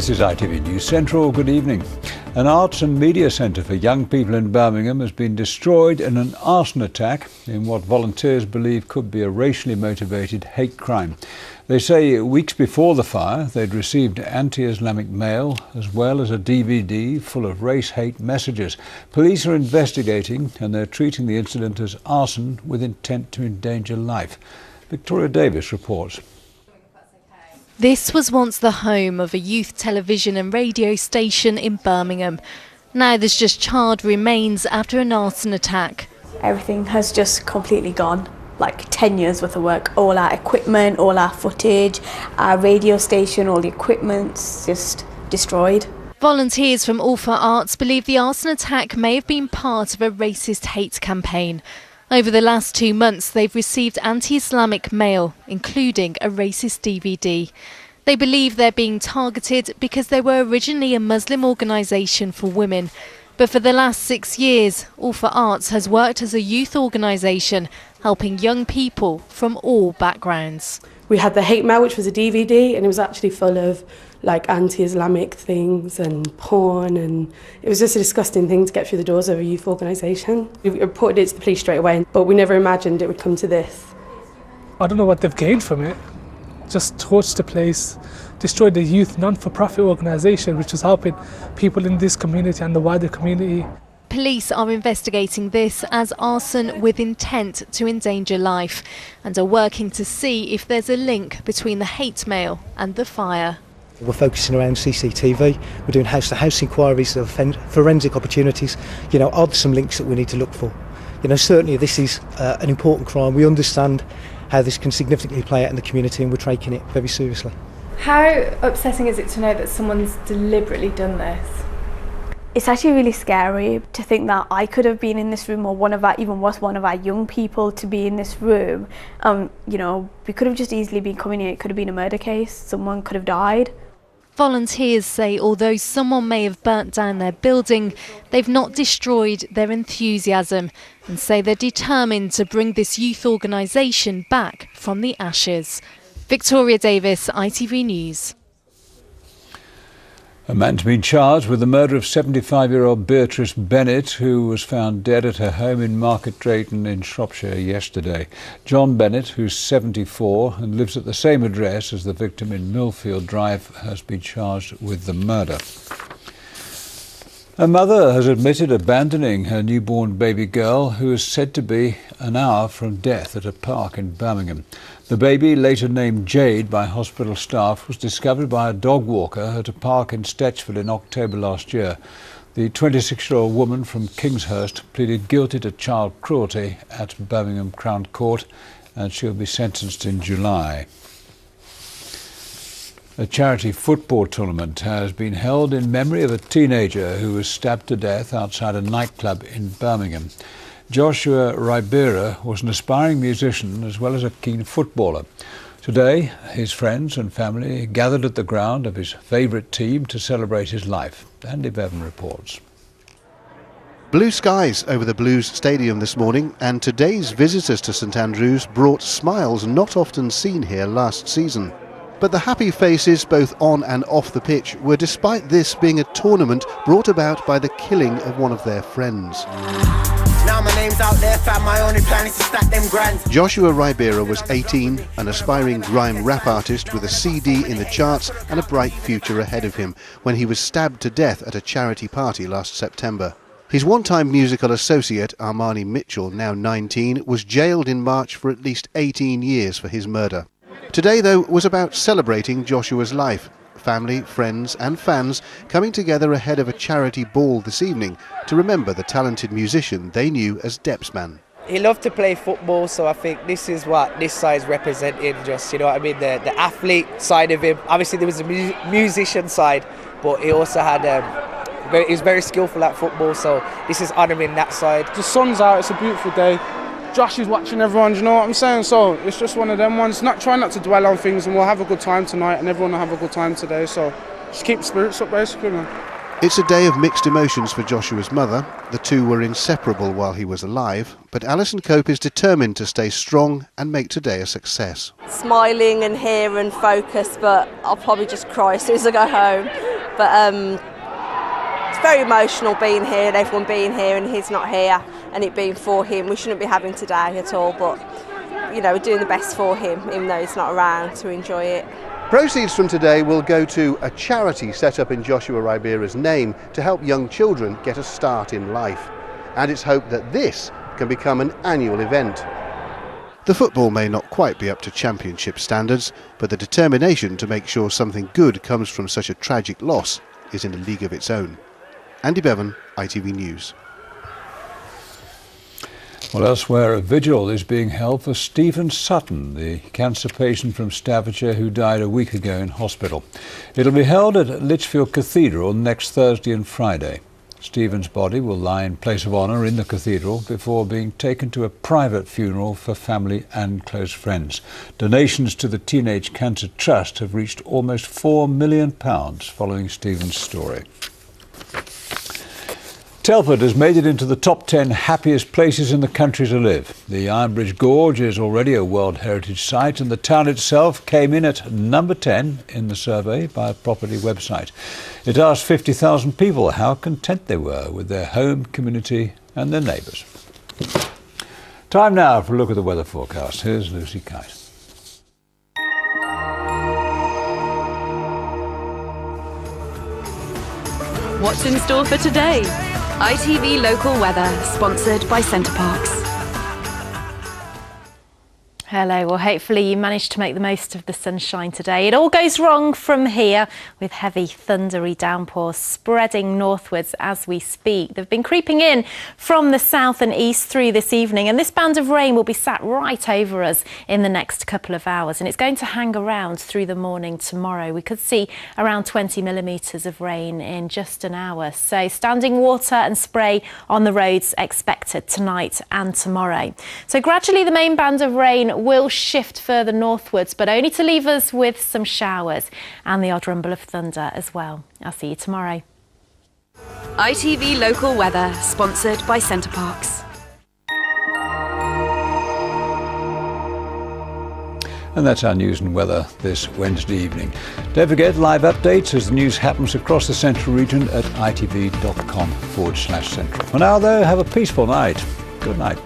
This is ITV News Central. Good evening. An arts and media centre for young people in Birmingham has been destroyed in an arson attack in what volunteers believe could be a racially motivated hate crime. They say weeks before the fire they'd received anti-Islamic mail as well as a DVD full of race hate messages. Police are investigating and they're treating the incident as arson with intent to endanger life. Victoria Davis reports. This was once the home of a youth television and radio station in Birmingham. Now there's just charred remains after an arson attack. Everything has just completely gone, like 10 years worth of work. All our equipment, all our footage, our radio station, all the equipment's just destroyed. Volunteers from All for Arts believe the arson attack may have been part of a racist hate campaign. Over the last 2 months, they've received anti-Islamic mail, including a racist DVD. They believe they're being targeted because they were originally a Muslim organisation for women. But for the last 6 years, All for Arts has worked as a youth organisation, helping young people from all backgrounds. We had the hate mail, which was a DVD, and it was actually full of like anti-Islamic things and porn, and it was just a disgusting thing to get through the doors of a youth organisation. We reported it to the police straight away, but we never imagined it would come to this. I don't know what they've gained from it. Just torched the place, destroyed the youth non-for-profit organisation which was helping people in this community and the wider community. Police are investigating this as arson with intent to endanger life and are working to see if there's a link between the hate mail and the fire. We're focusing around CCTV, we're doing house-to-house inquiries, forensic opportunities. Are there some links that we need to look for? Certainly this is an important crime. We understand how this can significantly play out in the community and we're taking it very seriously. How upsetting is it to know that someone's deliberately done this? It's actually really scary to think that I could have been in this room, or one of our young people to be in this room. We could have just easily been coming here. It could have been a murder case. Someone could have died. Volunteers say although someone may have burnt down their building, they've not destroyed their enthusiasm and say they're determined to bring this youth organisation back from the ashes. Victoria Davis, ITV News. A man's been charged with the murder of 75-year-old Beatrice Bennett, who was found dead at her home in Market Drayton in Shropshire yesterday. John Bennett, who's 74 and lives at the same address as the victim in Millfield Drive, has been charged with the murder. A mother has admitted abandoning her newborn baby girl, who is said to be an hour from death at a park in Birmingham. The baby, later named Jade by hospital staff, was discovered by a dog walker at a park in Stetchford in October last year. The 26-year-old woman from Kingshurst pleaded guilty to child cruelty at Birmingham Crown Court, and she'll be sentenced in July. A charity football tournament has been held in memory of a teenager who was stabbed to death outside a nightclub in Birmingham. Joshua Ribera was an aspiring musician as well as a keen footballer. Today, his friends and family gathered at the ground of his favourite team to celebrate his life. Andy Bevan reports. Blue skies over the Blues Stadium this morning, and today's visitors to St Andrews brought smiles not often seen here last season. But the happy faces both on and off the pitch were despite this being a tournament brought about by the killing of one of their friends. Now my name's out there, fam, my only plan is to stack them grand. Joshua Ribera was 18, an aspiring grime rap artist with a CD in the charts and a bright future ahead of him, when he was stabbed to death at a charity party last September. His one-time musical associate, Armani Mitchell, now 19, was jailed in March for at least 18 years for his murder. Today, though, was about celebrating Joshua's life. Family, friends and fans coming together ahead of a charity ball this evening to remember the talented musician they knew as Depsman. He loved to play football, so I think this is what this side's representing, just, the athlete side of him. Obviously there was a musician side, but he also had he was very skillful at football, so this is honouring that side. The sun's out, it's a beautiful day. Josh is watching everyone, you know what I'm saying? So it's just one of them ones. Try not to dwell on things, and we'll have a good time tonight, and everyone will have a good time today. So just keep the spirits up, basically, man. It's a day of mixed emotions for Joshua's mother. The two were inseparable while he was alive, but Alison Cope is determined to stay strong and make today a success. Smiling and here and focused, but I'll probably just cry as soon as I go home. But it's very emotional being here and everyone being here and he's not here and it being for him. We shouldn't be having today at all, but you know, we're doing the best for him even though he's not around to enjoy it. Proceeds from today will go to a charity set up in Joshua Ribera's name to help young children get a start in life. And it's hoped that this can become an annual event. The football may not quite be up to championship standards, but the determination to make sure something good comes from such a tragic loss is in a league of its own. Andy Bevan, ITV News. Well, elsewhere, a vigil is being held for Stephen Sutton, the cancer patient from Staffordshire who died a week ago in hospital. It'll be held at Lichfield Cathedral next Thursday and Friday. Stephen's body will lie in place of honour in the cathedral before being taken to a private funeral for family and close friends. Donations to the Teenage Cancer Trust have reached almost £4 million following Stephen's story. Telford has made it into the top 10 happiest places in the country to live. The Ironbridge Gorge is already a World Heritage Site and the town itself came in at number 10 in the survey by a property website. It asked 50,000 people how content they were with their home, community and their neighbours. Time now for a look at the weather forecast. Here's Lucy Kite. What's in store for today? ITV Local Weather, sponsored by CenterParcs. Hello, well hopefully you managed to make the most of the sunshine today. It all goes wrong from here with heavy thundery downpours spreading northwards as we speak. They've been creeping in from the south and east through this evening and this band of rain will be sat right over us in the next couple of hours and it's going to hang around through the morning tomorrow. We could see around 20 millimetres of rain in just an hour. So standing water and spray on the roads expected tonight and tomorrow. So gradually the main band of rain will shift further northwards, but only to leave us with some showers and the odd rumble of thunder as well. I'll see you tomorrow. ITV Local Weather, sponsored by CenterParcs. And that's our news and weather this Wednesday evening. Don't forget live updates as the news happens across the central region at itv.com/central. For now though, have a peaceful night. Good night.